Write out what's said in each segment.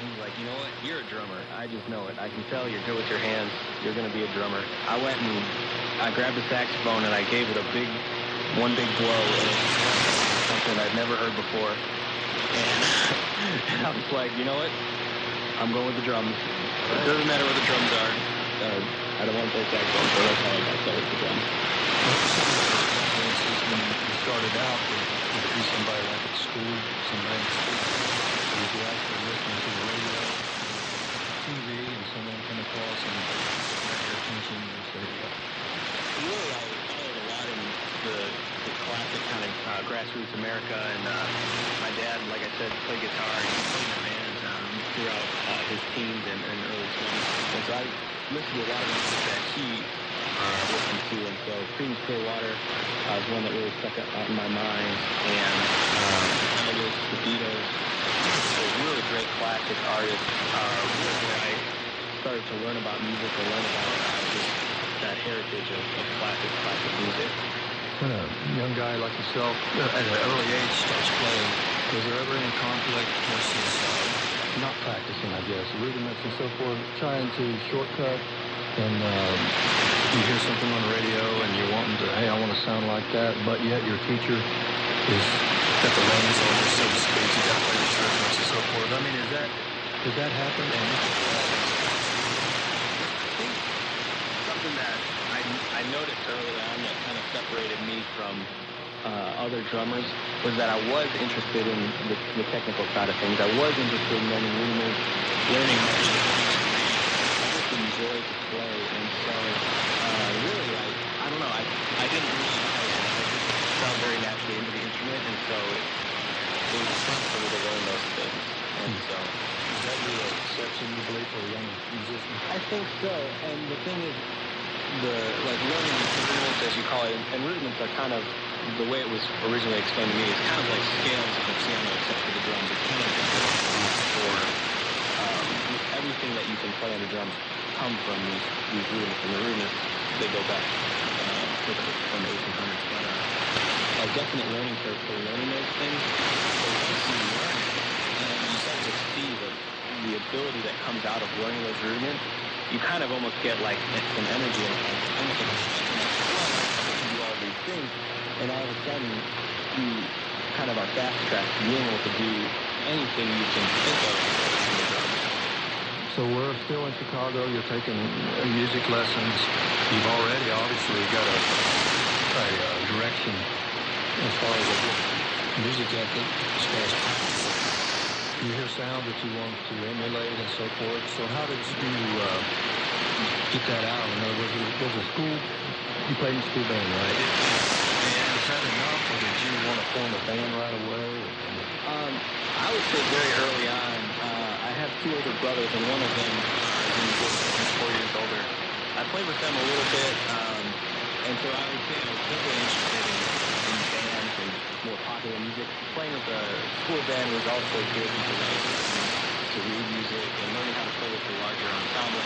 he's like, you know what, you're a drummer. I just know it. I can tell you're good with your hands. You're going to be a drummer. I went and I grabbed a saxophone and I gave it one big blow. And it was something I'd never heard before. And I was like, you know what, I'm going with the drums. It doesn't matter what the drums are. I don't want to play saxophone, so that's how I got started with the drums. When you started out, would it be somebody like at school, somebody in school? Or did you actually listen to the radio, TV, and someone come across and got your attention and say, really, I followed a lot in the classic kind of grassroots America, and my dad, like I said, played guitar and he played in bands throughout his teens and early 20s. And so I listened to a lot of music that he listened to, and so Creedence Clearwater was one that really stuck out in my mind, and Elvis, the Beatles, so really great classic artists, really where I started to learn about music and learn about just that heritage of classic music. when a young guy like yourself at an early age starts playing, was there ever any conflict versus not practicing, I guess, rudiments and so forth, trying to shortcut, and you hear something on the radio and you're wanting to, hey, I want to sound like that, but yet your teacher is got the reins on you, so to speak, you got to play the instruments and so forth. I mean, does that happen? And I think something that I noticed early on that kind of separated me from other drummers was that I was interested in the technical side of things. I was interested in learning rudiments, learning measures. I just enjoyed to play, and so really, I don't know. I didn't really know. I just fell very naturally into the instrument, and so it was fun for me to learn those things. And so, is that your exception, you believe, for a young musician? I think so. And the thing is, learning rudiments, as you call it, and rudiments are kind of, the way it was originally explained to me, is kind of like scales of a piano except for the drums. It's kind of for everything that you can play on the drums come from these rudiments. And the rudiments, they go back from the 1800s. But a definite learning curve for learning those things. So once you learn it, and you start to see the ability that comes out of learning those rudiments, you kind of almost get like some energy and almost like a passion. I can do all these things, and all of a sudden you kind of are fast tracked to being able to do anything you can think of. So we're still in Chicago. You're taking music lessons. You've already obviously got a direction as far as a music ethic, as far as practice. You hear sound that you want to emulate and so forth. So how did you get that out? In other words, was a school, you played in a school band, right? And is that enough, or did you want to form a band right away? I would say very early on. I have two older brothers, and one of them is 4 years older. I played with them a little bit, and so I would say I was definitely interested in bands and more popular music. Playing with a school band was also good because I was to read music and learning how to play with the larger ensembles.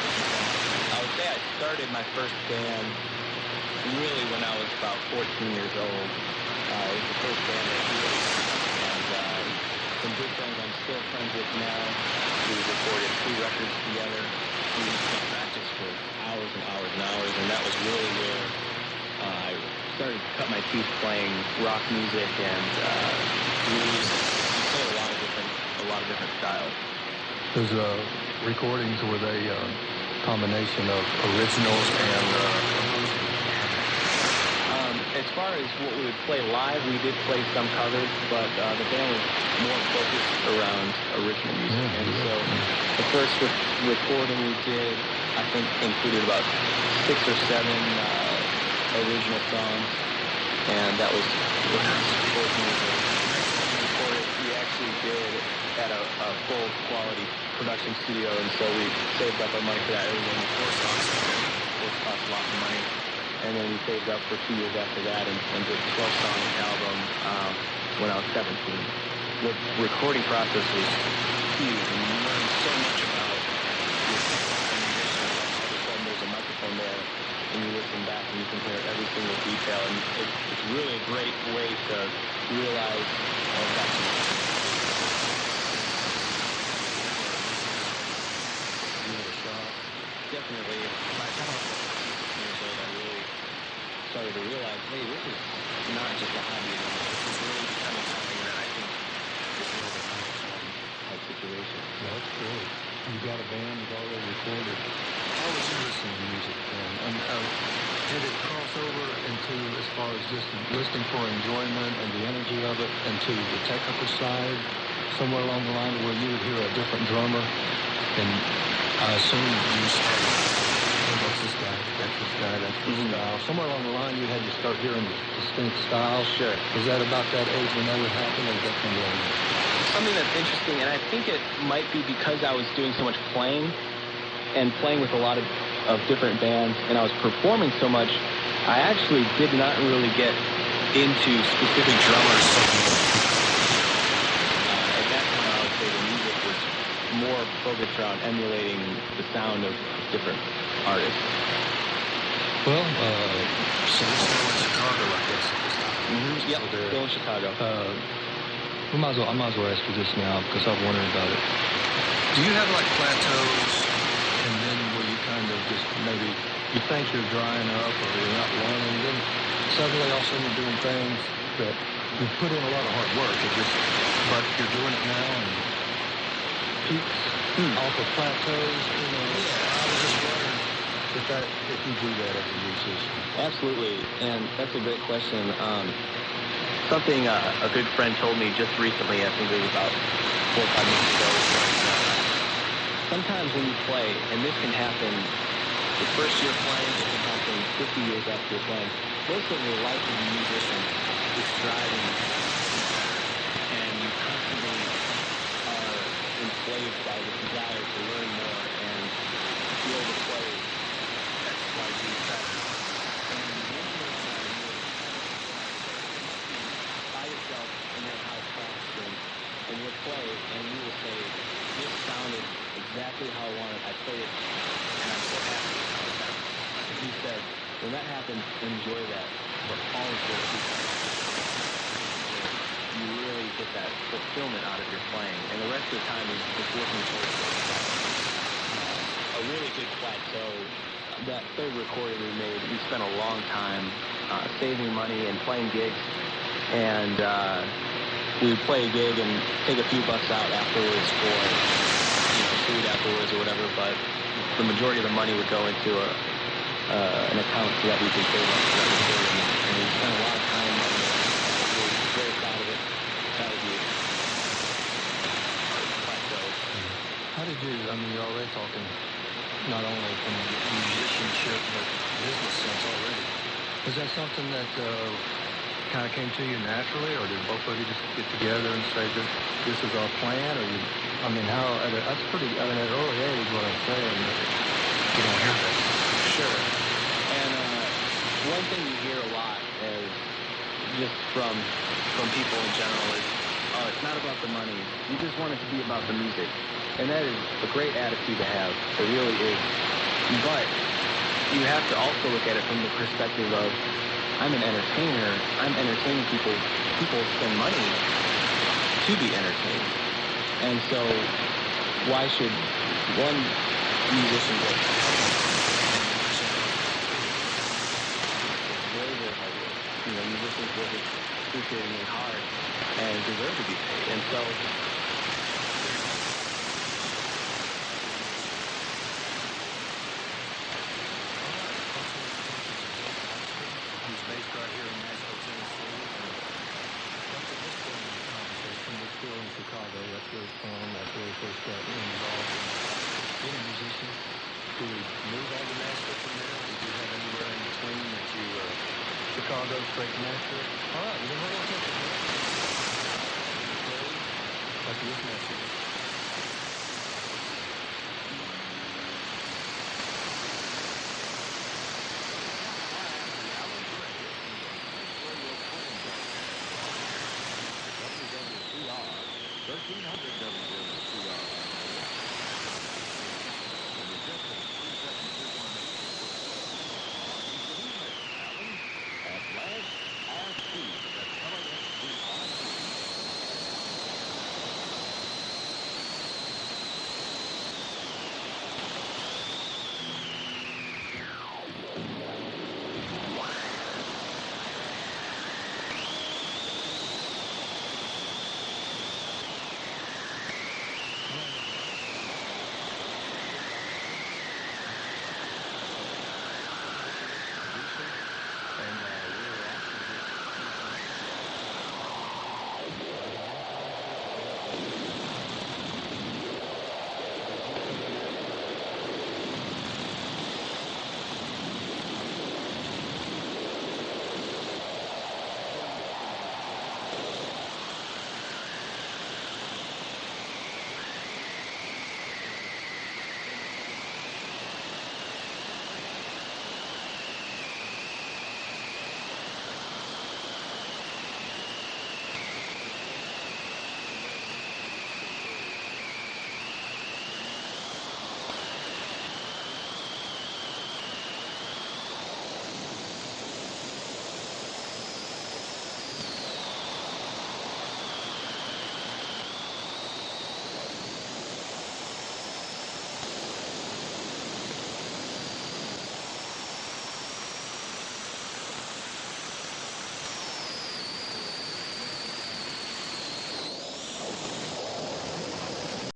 I would say I started my first band really when I was about 14 years old. It was the first band that really, and some good friends I'm still friends with now. We recorded 3 records together. We used to practice for hours and hours and hours, and that was really where I started to cut my teeth playing rock music and blues. We played a lot of different styles. Those recordings, were they a combination of originals and as far as what we would play live, we did play some covers, but the band was more focused around original music. And so the first recording we did, I think, included about 6 or 7 original songs, and that was when I was 14 years old. Recorded, we actually did at a full quality production studio, and so we saved up our money for that. It was only 4 songs, which cost a lot of money. And then we saved up for 2 years after that and did a 12-song album when I was 17. The recording process was huge, and you learn so much about your musician. All of a sudden there's a microphone there, and you listen back and you can hear every single detail, and it's really a great way to realize that's definitely, by the time I was 16 years old, I really started to realize, hey, this is not just a hobby anymore. This is really becoming something that I think is a little bit long-term type situation. Yeah, that's great. You got a band, you've already recorded. How was you listening to music then? Did it cross over into, as far as just listening for enjoyment and the energy of it, into the technical side, somewhere along the line where you would hear a different drummer, and I assume you started, oh, that's this guy, that's this guy, that's this style. Somewhere along the line you had to start hearing distinct styles. Sure. Was that about that age when that would happen, or was that from later? Something that's interesting, and I think it might be because I was doing so much playing and playing with a lot of different bands, and I was performing so much, I actually did not really get into specific drummers. At that time, I would say the music was more focused around emulating the sound of different artists. Well, so you're still in Chicago, I guess, at this time. Yep, still in Chicago. I might as well ask you this now, because I've wondered about it. Do you have, like, plateaus, and then where you kind of just maybe, you think you're drying up, or you're not learning, and then suddenly all of a sudden you're doing things that you put in a lot of hard work, but you're doing it now, and peaks off of plateaus, you know? Yeah, I was just wondering if you do that as a musician. Absolutely, and that's a great question. Something a good friend told me just recently, I think it was about 4 or 5 months ago, sometimes when you play, and this can happen the first year playing, it can happen 50 years after you're playing, most of your life as a musician is striving, and you constantly are enslaved by the desire to learn more and to be able to play X, Y, Z better. Yourself in your house practicing, and you'll play, and you will say, this sounded exactly how I wanted. I played it, and I'm so happy with how it sounds. And he said, when that happens, enjoy that, but always do it because you really get that fulfillment out of your playing, and the rest of the time is just looking towards a really good plateau. That third recording we made, we spent a long time saving money and playing gigs. And we would play a gig and take a few bucks out afterwards for food afterwards or whatever, but the majority of the money would go into an account so that we could save up for that recording. And we spent a lot of time on it. We were very proud of it. That would be our plateau. How did you, I mean, you're already talking not only from musicianship, but business sense already. Was that something that kind of came to you naturally, or did both of you just get together and say this is our plan, or that's pretty, at an early age, what I'm saying, you don't hear that. Sure. And one thing you hear a lot is just from people in general is, oh, it's not about the money. You just want it to be about the music. And that is a great attitude to have. It really is. But you have to also look at it from the perspective of, I'm an entertainer. I'm entertaining people. People spend money to be entertained. And so why should one musician get very, very hard work? Musicians work excruciatingly hard and deserve to be paid. And so Chicago, that's where it's from, that's where we first got involved in being a musician. Did we move on to Nashville from there? Did you have anywhere in between that you, Chicago, straight to Nashville? All right, you never want to take it. Like this Nashville.